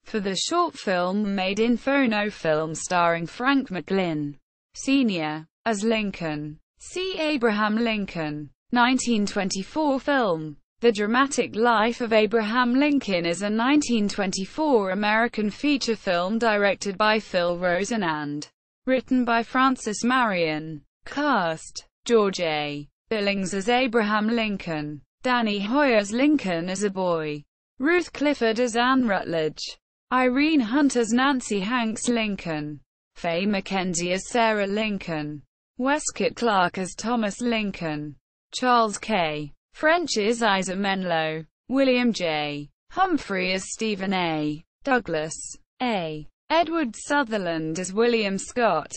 for the short film made in Phonofilm starring Frank McGlynn, Sr. as Lincoln. See Abraham Lincoln. 1924 film. The Dramatic Life of Abraham Lincoln is a 1924 American feature film directed by Phil Rosen and written by Frances Marion. Cast: George A. Billings as Abraham Lincoln, Danny Hoy as Lincoln as a boy, Ruth Clifford as Anne Rutledge, Irene Hunt as Nancy Hanks Lincoln, Faye McKenzie as Sarah Lincoln, Westcott Clark as Thomas Lincoln, Charles K. French as Isa Menlo, William J. Humphrey as Stephen A. Douglas, A. Edward Sutherland as William Scott,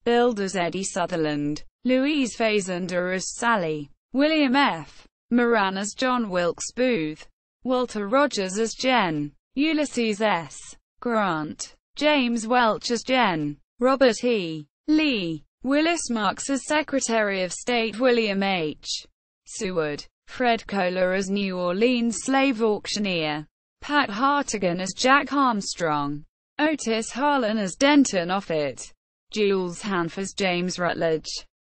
billed as Eddie Sutherland, Louise Faisender as Sally, William F. Moran as John Wilkes Booth, Walter Rogers as Jen, Ulysses S. Grant, James Welch as Jen, Robert E. Lee, Willis Marks as Secretary of State William H. Seward, Fred Kohler as New Orleans slave auctioneer, Pat Hartigan as Jack Armstrong, Otis Harlan as Denton Offutt, Jules Hanff as James Rutledge,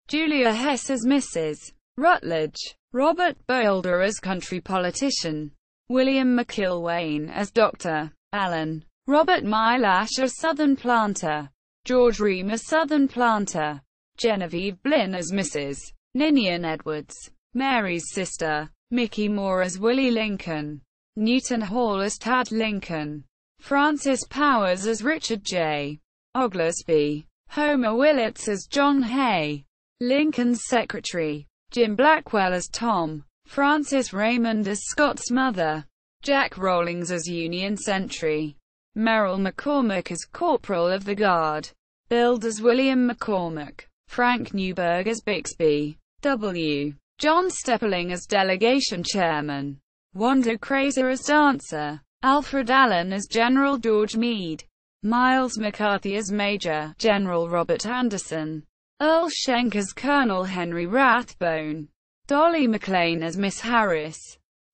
Julia Hess as Mrs. Rutledge, Robert Boulder as country politician, William McIlwain as Dr. Allen, Robert Milash as Southern planter, George Ream as Southern planter, Genevieve Blinn as Mrs. Ninian Edwards, Mary's sister, Mickey Moore as Willie Lincoln, Newton Hall as Tad Lincoln, Francis Powers as Richard J. Oglesby, Homer Willits as John Hay, Lincoln's secretary, Jim Blackwell as Tom, Francis Raymond as Scott's mother, Jack Rawlings as Union sentry, Merrill McCormick as Corporal of the Guard, billed as William McCormick, Frank Newberg as Bixby, W. John Steppeling as Delegation Chairman, Wanda Crazer as Dancer, Alfred Allen as General George Meade, Miles McCarthy as Major General Robert Anderson, Earl Schenck as Colonel Henry Rathbone, Dolly McLean as Miss Harris,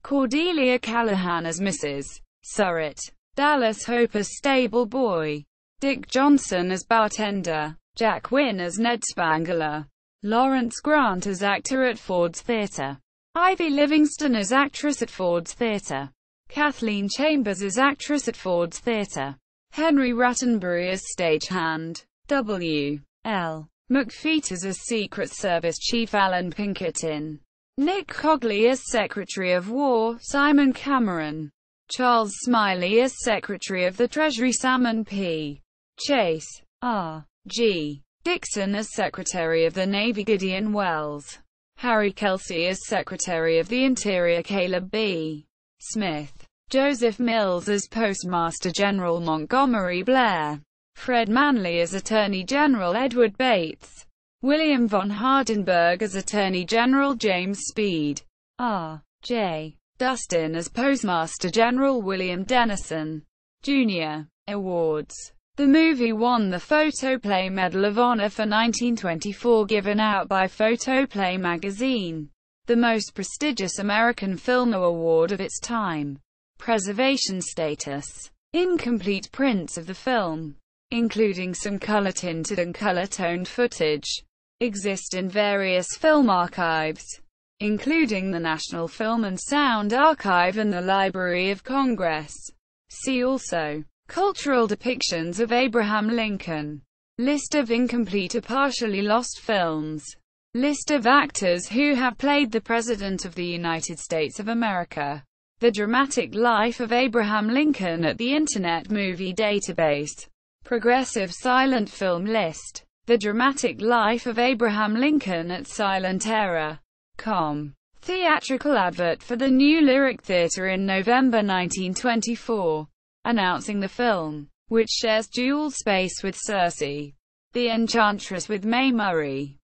Cordelia Callahan as Mrs. Surratt, Dallas Hope as Stable Boy, Dick Johnson as Bartender, Jack Wynne as Ned Spangler, Lawrence Grant as actor at Ford's Theatre, Ivy Livingston as actress at Ford's Theatre, Kathleen Chambers as actress at Ford's Theatre, Henry Rattenbury as stagehand, W. L. McFeeters as Secret Service Chief Alan Pinkerton, Nick Cogley as Secretary of War, Simon Cameron, Charles Smiley as Secretary of the Treasury, Salmon P. Chase, R. G. Dixon as Secretary of the Navy, Gideon Wells, Harry Kelsey as Secretary of the Interior, Caleb B. Smith, Joseph Mills as Postmaster General, Montgomery Blair, Fred Manley as Attorney General, Edward Bates, William von Hardenberg as Attorney General, James Speed, R. J. Dustin as Postmaster General, William Dennison, Jr. Awards. The movie won the Photoplay Medal of Honor for 1924, given out by Photoplay magazine, the most prestigious American film award of its time. Preservation status. Incomplete prints of the film, including some color-tinted and color-toned footage, exist in various film archives, including the National Film and Sound Archive and the Library of Congress. See also Cultural depictions of Abraham Lincoln. List of incomplete or partially lost films. List of actors who have played the President of the United States of America. The Dramatic Life of Abraham Lincoln at the Internet Movie Database. Progressive Silent Film List. The Dramatic Life of Abraham Lincoln at SilentEra.com. Theatrical advert for the New Lyric Theatre in November 1924. Announcing the film, which shares dual space with Circe, the Enchantress with Mae Murray.